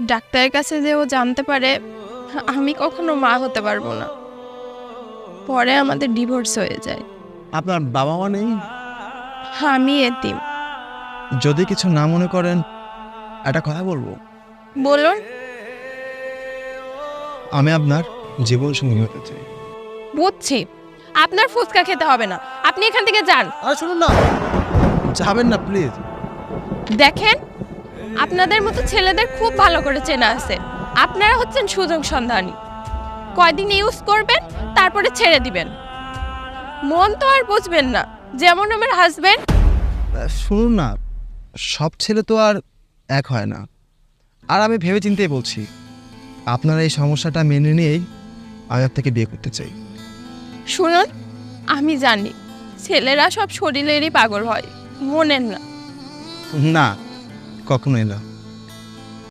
ডাক্তারের কাছে যে ও জানতে পারে আমি কখনো মা হতে পারবো না, পরে আমাদের ডিভোর্স হয়ে যায়। আপনার বাবা মা নেই? আমি এতিম। যদি কিছু না মনে করেন একটা কথা বলবো। বলুন। আমি আপনার জীবন সঙ্গী হতে চাই। বুঝছি, আপনার ফুচকা খেতে হবে না, আপনি এখান থেকে যান। আর শুনুন না, যাবেন না প্লিজ। দেখেন, আপনাদের মতো ছেলেদের খুব ভালো করে চেনা আছে। আপনারা হচ্ছেন সুযোগ সন্ধানী। কয়দিন ইউজ করবেন, তারপরে ছেড়ে দিবেন। মন তো আর বুঝবেন না, যেমন আমার হাজবেন্ড। শুনুন না, সব ছেলে তো আর এক হয় না। আর আমি ভেবে চিন্তেই বলছি, আপনার এই সমস্যাটা মেনে নিয়েই আমি আপনাকে বিয়ে করতে চাই। শুনুন, আমি জানি ছেলেরা সব শরীরেরই পাগল হয়, মনের না। না, কখনোই না।